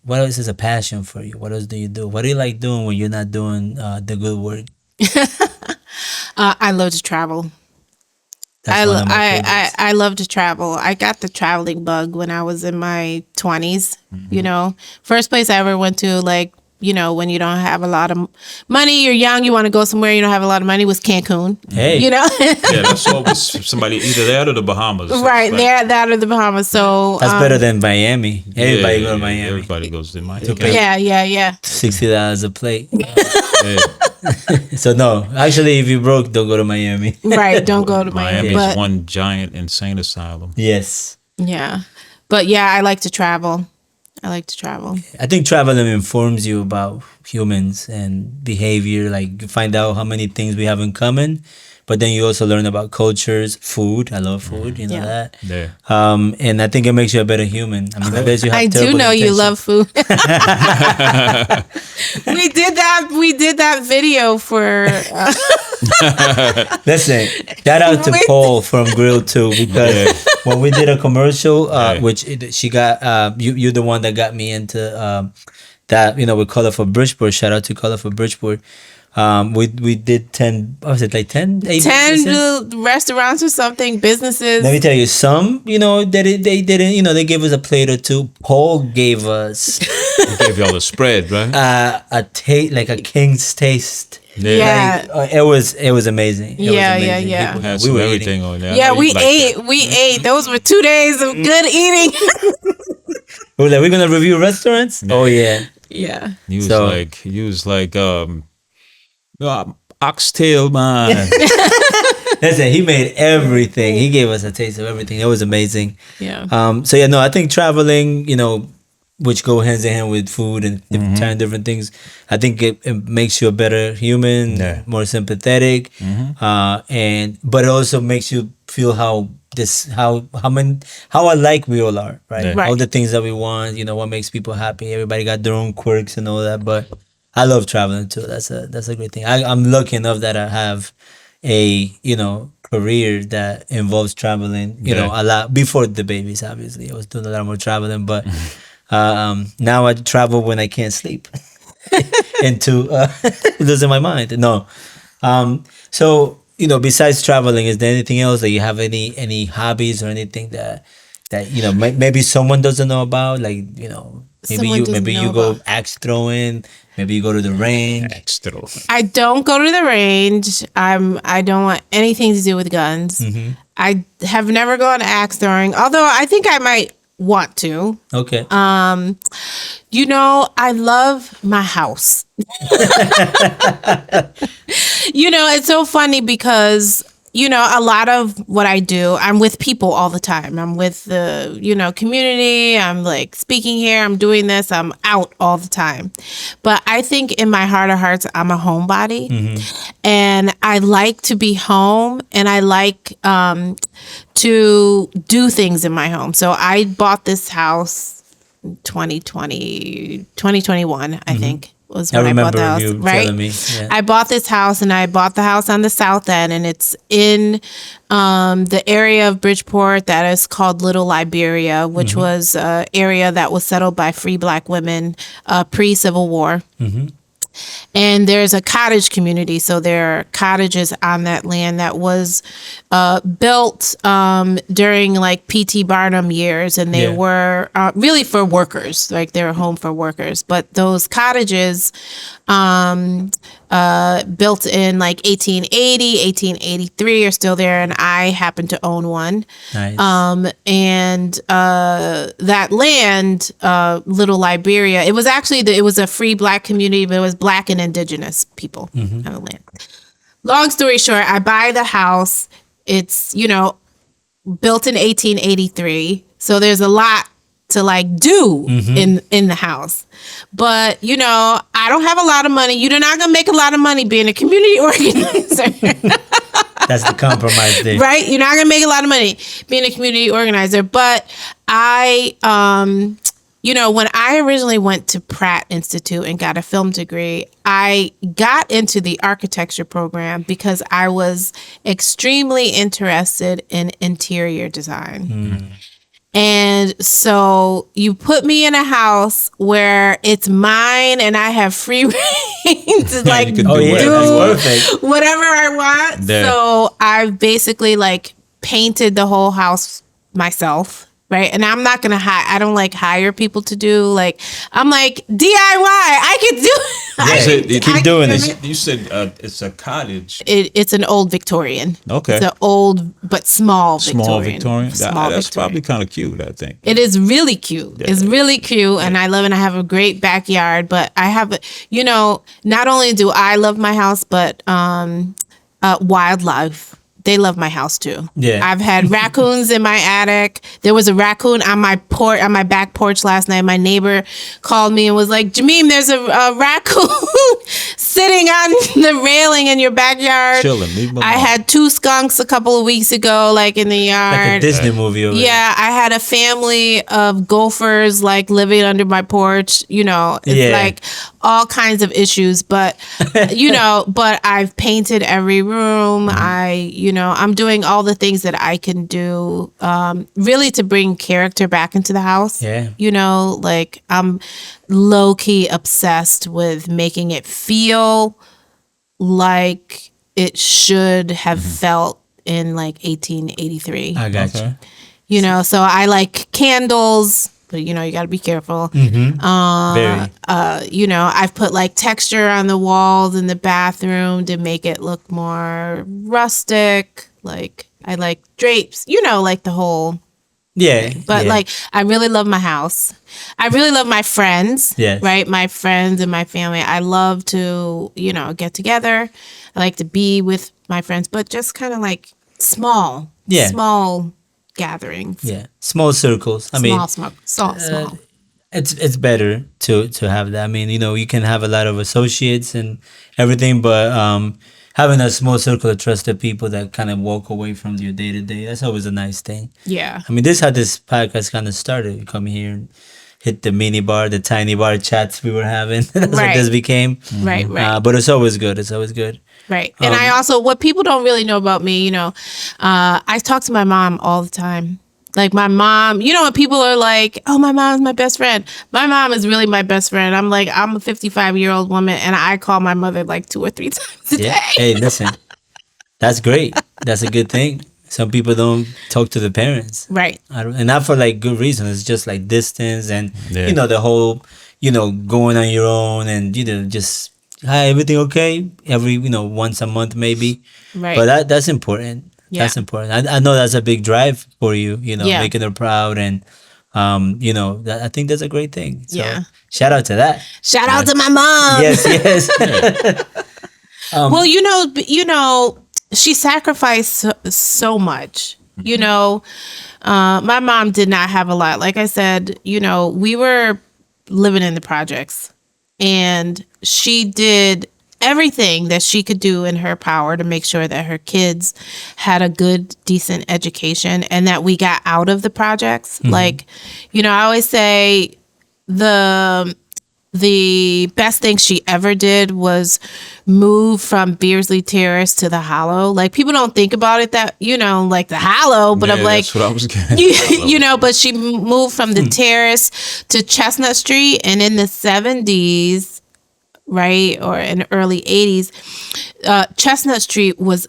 what else is a passion for you? What else do you do? What do you like doing when you're not doing the good work? I love to travel. That's one of my favorites. I love to travel. I got the traveling bug when I was in my 20s. First place I ever went to, like, when you don't have a lot of money, you're young, you want to go somewhere, you don't have a lot of money, was Cancun. Hey. Yeah, that's always somebody either there or the Bahamas. Right, Like, there, that or the Bahamas. So That's better than Miami. Everybody go to Miami. Everybody goes to Miami. Okay. yeah. $60 a plate. Yeah. So no, actually, if you broke, don't go to Miami. Right, don't go to Miami. Miami's But one giant insane asylum. Yes, yeah, but yeah, I like to travel. I think traveling informs you about humans and behavior. Like you find out how many things we have in common, but then you also learn about cultures, food. I love food. You know Yeah. that. Yeah. And I think it makes you a better human. I mean, I bet you have I do terrible know you intentions. love food. We did that video for Listen, shout out to Wait. Paul from Grill 2 because Yeah. when we did a commercial, Yeah. she got you're the one that got me into that with Color for Bridgeport. Shout out to Color for Bridgeport. We did 10. What was it, like 10? 10 restaurants or something, businesses. Let me tell you, some they didn't they gave us a plate or two. Paul gave us They gave y'all the spread, right? a taste, like a king's taste. Yeah. Like, it was amazing. It was Yeah, amazing. yeah. People- Had we some were everything eating. on there. I Yeah, know we you like ate. that. We ate. Those were 2 days of good eating. We were like, we're gonna review restaurants. Oh yeah. Yeah. You was So- like oxtail man. Listen, he made everything. He gave us a taste of everything. It was amazing. Yeah. So yeah, no, I think traveling, which go hands in hand with food and trying different things, I think it makes you a better human, Yeah. more sympathetic, but it also makes you feel how alike we all are, right? Yeah. Right. All the things that we want, what makes people happy. Everybody got their own quirks and all that, but I love traveling too. That's a great thing. I'm lucky enough that I have a career that involves traveling a lot before the babies. Obviously I was doing a lot more traveling, but now I travel when I can't sleep into losing my mind. No. So besides traveling, is there anything else that you have, any hobbies or anything that maybe someone doesn't know about, like Someone doesn't maybe know you go about. axe throwing, maybe you go to the range. Extra. I don't go to the range. I don't want anything to do with guns. I have never gone axe throwing, although I think I might want to. Okay. I love my house. It's so funny because, a lot of what I do, I'm with people all the time. I'm with the, community. I'm like speaking here. I'm doing this. I'm out all the time. But I think in my heart of hearts, I'm a homebody. And I like to be home, and I like to do things in my home. So I bought this house 2021, I think. was I when I bought remember the house. you Right. telling me. Yeah. I bought this house, and I bought the house on the south end, and it's in the area of Bridgeport that is called Little Liberia, which was an area that was settled by free Black women pre-Civil War. And there's a cottage community, so there are cottages on that land that was built during like P.T. Barnum years, and they Yeah. were really for workers, like they were home for workers. But those cottages built in like 1880, 1883 are still there, and I happen to own one. Nice. And that land, Little Liberia, it was actually it was a free Black community, but it was Black and Indigenous people on the land. Long story short, I buy the house. It's built in 1883, so there's a lot to like do in the house. But I don't have a lot of money. You're not gonna make a lot of money being a community organizer. That's the compromise there. Right? You're not gonna make a lot of money being a community organizer. But I when I originally went to Pratt Institute and got a film degree, I got into the architecture program because I was extremely interested in interior design. And so you put me in a house where it's mine and I have free reign to like You can do do whatever that's you want. perfect. whatever I want. Yeah. So I've basically like painted the whole house myself. Right. And I'm not going to I don't like hire people to do like, I'm like DIY. I can do You keep doing it. You said it's a cottage. It's an old Victorian. Okay. It's an old but small Small Victorian. Victorian. Small That's Victorian. probably kind of cute, I think. It is really cute. It's really cute, and I love it. And I have a great backyard, but I have, not only do I love my house, but wildlife. They love my house too. Yeah. I've had raccoons in my attic. There was a raccoon on my back porch last night. My neighbor called me and was like, "Gemeem, there's a raccoon sitting on the railing in your backyard." Chilling. Leave 'em I alone. had 2 skunks a couple of weeks ago, like in the yard. Like a Disney movie over there. Yeah, I had a family of gophers like living under my porch. It's Yeah. like all kinds of issues, but but I've painted every room. I'm doing all the things that I can do, really to bring character back into the house. Yeah. Like I'm low key obsessed with making it feel like it should have felt in like 1883. I got Okay. So I like candles, but you got to be careful. Very. I've put like texture on the walls in the bathroom to make it look more rustic. Like I like drapes, like the whole. Yeah. But yeah. like I really love my house. I really love my friends. Yes. Right, my friends and my family. I love to get together. I like to be with my friends, but just kind of like small. Yeah. Small gatherings. Yeah. Small circles. I mean, Small. it's better to have that. I mean, you can have a lot of associates and everything, but having a small circle of trusted people that kind of walk away from your day to day, that's always a nice thing. Yeah. I mean, this is how this podcast kind of started. You come here and hit the mini bar, the tiny bar chats we were having. That's what Right. this became. Right. But it's always good. It's always good. Right. And I also, what people don't really know about me, I talk to my mom all the time. Like my mom, when people are like, "Oh, my mom's my best friend." My mom is really my best friend. I'm like, I'm a 55-year-old woman, and I call my mother like 2 or 3 times a Yeah. day. Hey, listen, that's great. That's a good thing. Some people don't talk to the parents. Right. And not for like good reasons. It's just like distance and Yeah. the whole going on your own and just hi, everything okay? Every once a month maybe. Right. But that's important. Yeah. That's important. I know that's a big drive for you. Yeah. Making her proud and I think that's a great thing. So Yeah. shout out to that. Shout out to my mom. Yes. Well, she sacrificed so much. My mom did not have a lot. Like I said, we were living in the projects, and she did everything that she could do in her power to make sure that her kids had a good, decent education and that we got out of the projects. Like, I always say the the best thing she ever did was move from Beardsley Terrace to the Hollow. Like, people don't think about it that, like the Hollow, but I'm like, that's what I was getting. but she moved from the Terrace to Chestnut Street, and in the 70s, right, or in the early 80s, Chestnut Street was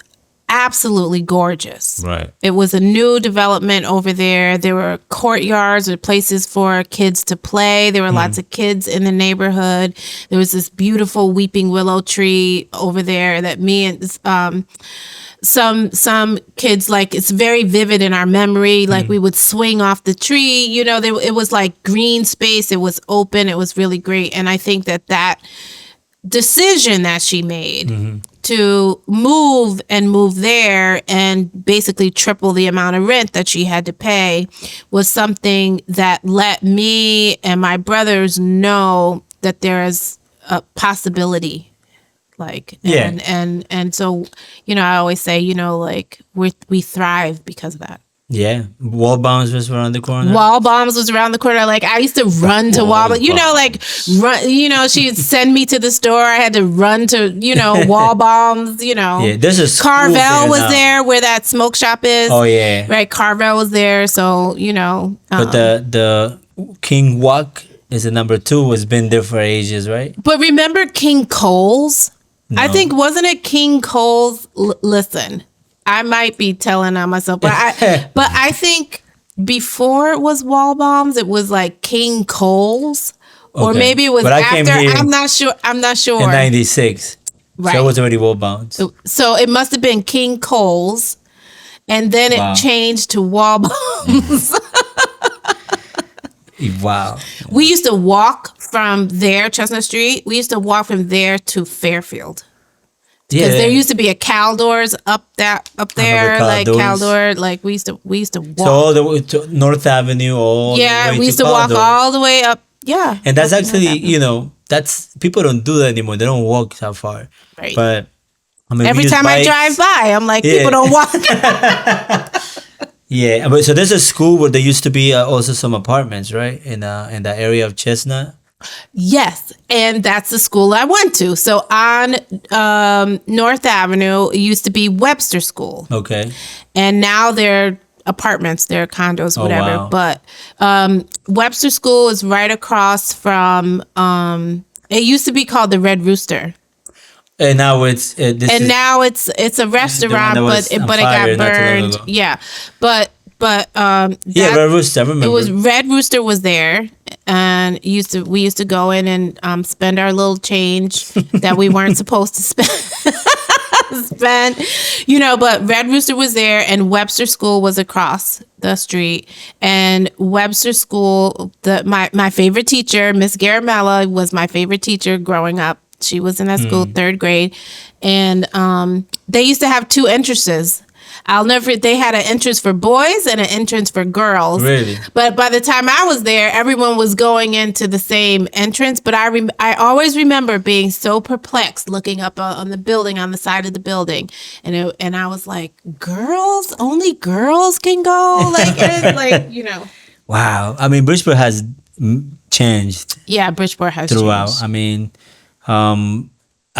absolutely gorgeous. Right. It was a new development over there. There were courtyards or places for kids to play. There were lots of kids in the neighborhood. There was this beautiful weeping willow tree over there that me and some kids, like, it's very vivid in our memory. Like, we would swing off the tree. It was like green space. It was open. It was really great. And I think that decision that she made to move there and basically triple the amount of rent that she had to pay was something that let me and my brothers know that there is a possibility. Like, and so, I always say, like, we thrive because of that. Yeah, Wall Bombs was around the corner. Wall Bombs was around the corner. Like, I used to run to Wall Bombs. Run. She'd send me to the store. I had to run to, Wall Bombs. Yeah, there's a school Carvel was now. there where that smoke shop is. Oh yeah, right. Carvel was there. So but the King Walk is a number 2. Has been there for ages, right? But remember King Cole's? No. I think, wasn't it King Cole's? Listen, I might be telling on myself, but I think before it was Wall Bombs, it was like King Cole's, or Okay. maybe it was But I came after. here I'm not sure. In '96, Right. so it was already Wall Bombs. So it must have been King Cole's, and then Wow. it changed to Wall Bombs. Wow. We used to walk from there, Chestnut Street. We used to walk from there to Fairfield. Because there used to be a Caldors up there, like Caldors. Caldor. Like, we used to walk. So all the way to North Avenue, all the way We used to walk Caldor. all the way up. Yeah. And that's up to North actually, Avenue. that's people don't do that anymore. They don't walk that far. Right. But I mean, we Every use time I bikes. drive by, I'm like, Yeah. people don't walk. Yeah, but so there's a school where there used to be also some apartments, right? In the area of Chestnut. Yes, and that's the school I went to. So on North Avenue, it used to be Webster School. Okay. And now they're apartments, they're condos, whatever. wow. But Webster School is right across from, it used to be called the Red Rooster. And now it's Now it's a restaurant, that but was it on got fire not too long burned. ago. Yeah, but yeah, Red Rooster. I remember. it was Red Rooster was there, and we used to go in and spend our little change that we weren't supposed to spend. But Red Rooster was there, and Webster School was across the street. And Webster School, my favorite teacher, Miss Garamella, was my favorite teacher growing up. She was in that school, 3rd grade, and they used to have 2 entrances. They had an entrance for boys and an entrance for girls. Really? But by the time I was there, everyone was going into the same entrance. But I always remember being so perplexed looking up on the building, on the side of the building. And I was like, girls? Only girls can go? Wow. I mean, Bridgeport has changed Yeah, Bridgeport has throughout. changed. I mean,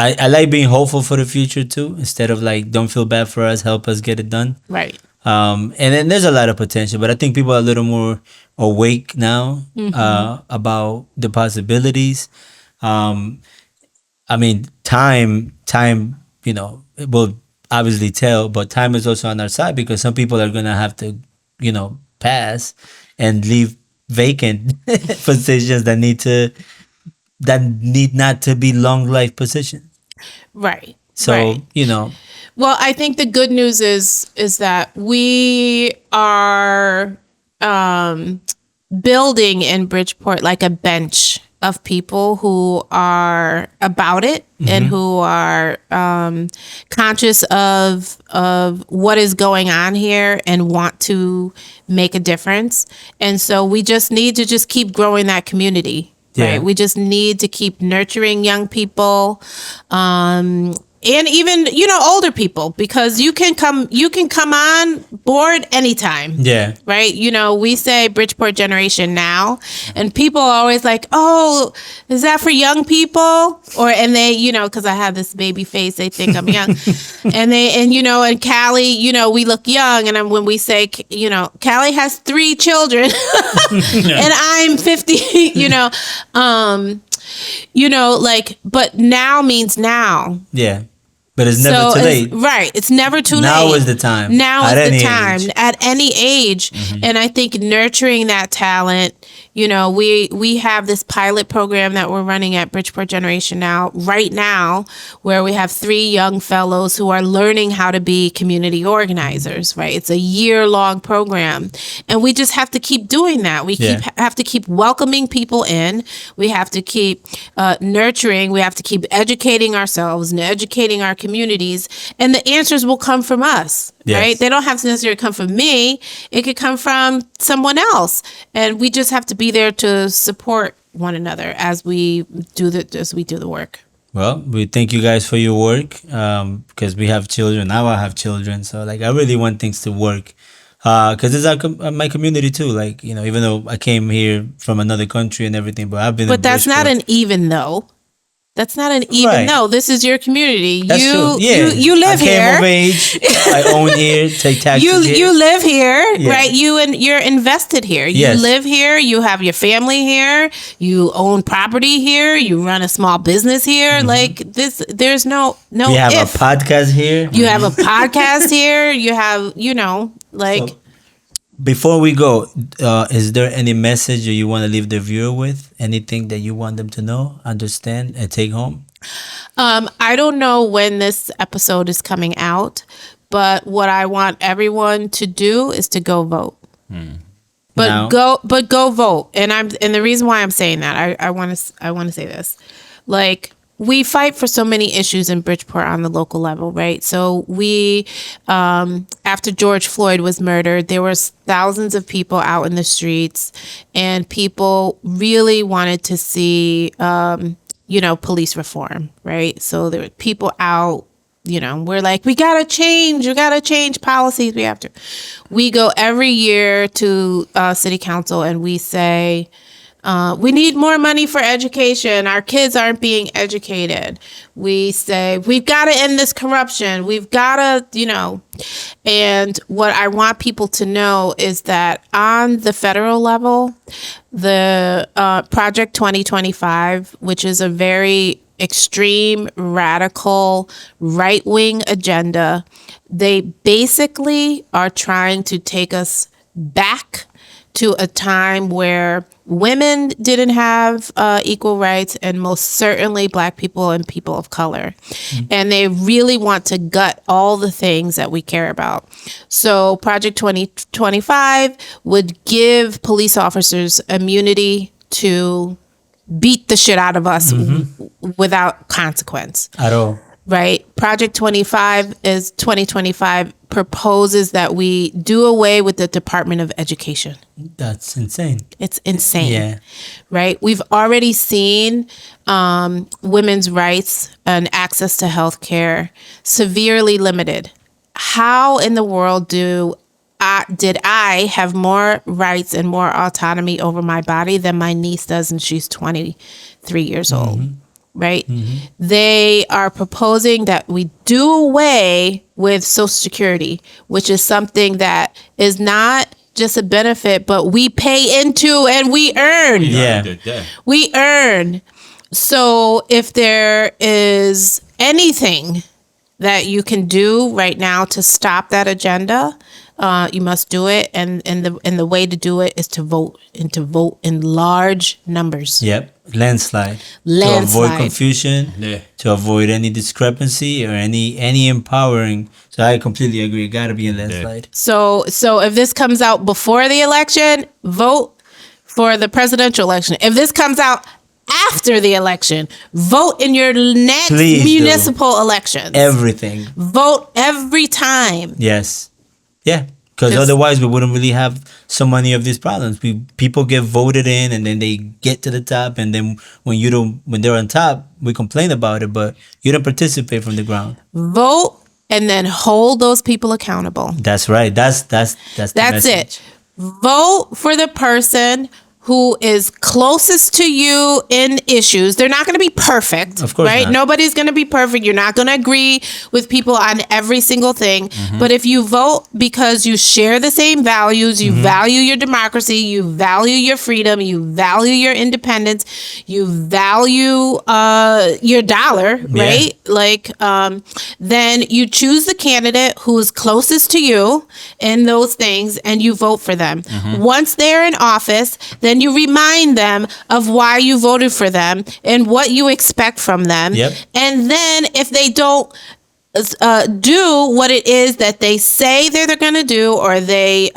I like being hopeful for the future too. Instead of like, don't feel bad for us, help us get it done. Right. And then there's a lot of potential, but I think people are a little more awake now about the possibilities. I mean, time, it will obviously tell, but time is also on our side because some people are gonna have to, pass and leave vacant positions that need not to be long life positions. Right. So right. Well, I think the good news is that we are building in Bridgeport like a bench of people who are about it and who are conscious of what is going on here and want to make a difference. And so we just need to just keep growing that community. Yeah. Right. We just need to keep nurturing young people, and even, you know, older people, because you can come on board anytime. Yeah. Right. You know, we say Bridgeport Generation Now, and people are always like, oh, is that for young people? And they, you know, because I have this baby face, they think I'm young. and you know, and Callie, you know, we look young. And when we say, you know, Callie has 3 children and I'm 50, you know, like, but now means now. Yeah. But it's never too late. Right. It's never too late. Now is the time. Now At is the any time. age. At any age. And I think nurturing that talent, you know, we have this pilot program that we're running at Bridgeport Generation Now, right now, where we have 3 young fellows who are learning how to be community organizers, right? It's a year-long program. And we just have to keep doing that. We have to keep welcoming people in. We have to keep nurturing. We have to keep educating ourselves and educating our communities, and the answers will come from us. Yes. Right? They don't have to necessarily come from me. It could come from someone else, and we just have to be there to support one another as we do the work. Well, we thank you guys for your work, because we have children. Now I have children, so like I really want things to work, because it's my community too. Like, you know, even though I came here from another country and everything, but I've been. But that's not an even though. That's not an even Right. though. This is your community. That's true. Yeah. You live I here. came of age. I own here. Take taxes here. You live here, Yeah. right? You're invested here. You Yes. live here. You have your family here. You own property here. You run a small business here. Like this, there's no. We have if. a podcast here. You have a podcast here. You have, you know, like. So, before we go, is there any message that you want to leave the viewer with? Anything that you want them to know, understand, and take home? I don't know when this episode is coming out, but what I want everyone to do is to go vote. But go vote. And the reason why I'm saying that, I want to say this. Like, we fight for so many issues in Bridgeport on the local level, right? So we, after George Floyd was murdered, there was thousands of people out in the streets, and people really wanted to see, you know, police reform, right? So there were people out, you know, we're like, we gotta change policies. We go every year to city council and we say, we need more money for education. Our kids aren't being educated. We say, we've got to end this corruption. We've got to, you know, and what I want people to know is that on the federal level, the Project 2025, which is a very extreme, radical, right-wing agenda, they basically are trying to take us back to a time where women didn't have equal rights, and most certainly Black people and people of color. And they really want to gut all the things that we care about. So Project 2025 would give police officers immunity to beat the shit out of us without consequence. At all. Right? Project 2025 proposes that we do away with the Department of Education. That's insane. It's insane. Yeah. Right? We've already seen women's rights and access to health care severely limited. How in the world did I have more rights and more autonomy over my body than my niece does, and she's 23 years old? Right? They are proposing that we do away with Social Security, which is something that is not just a benefit, but we pay into and we earn. Yeah. We earn. So if there is anything that you can do right now to stop that agenda, you must do it, and the way to do it is to vote, and to vote in large numbers. Yep. Landslide. To avoid confusion, to avoid any discrepancy or any empowering. So I completely agree. It gotta be a landslide. So if this comes out before the election, vote for the presidential election. If this comes out after the election, vote in your next municipal elections. Everything. Vote every time. Yes. Yeah. Because Just- otherwise, we wouldn't really have so many of these problems. People get voted in, and then they get to the top, and then when they're on top, we complain about it, but you don't participate from the ground. Vote and then hold those people accountable. That's right. That's the That's message. it. Vote for the person who is closest to you in issues. They're not going to be perfect, Of course right? not. Nobody's going to be perfect. You're not going to agree with people on every single thing. But if you vote because you share the same values, you value your democracy, you value your freedom, you value your independence, you value your dollar, right? Like, then you choose the candidate who is closest to you in those things and you vote for them. Once they're in office, then you remind them of why you voted for them and what you expect from them. Yep. And then if they don't do what it is that they say they're going to do, or they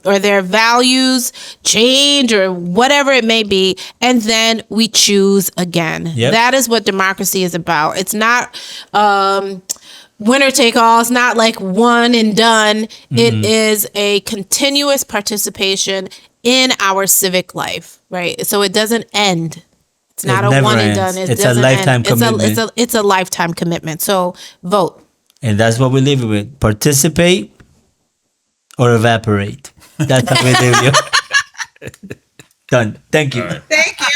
or their values change, or whatever it may be, and then we choose again. Yep. That is what democracy is about. It's not winner take all. It's not like one and done. It is a continuous participation in our civic life, right? So it doesn't end. It's not a never one and ends. done. It It's a doesn't lifetime end. commitment. It's a lifetime commitment. So vote. And that's what we leave it with. Participate or evaporate. That's how we leave you. Done. Thank you. Thank you.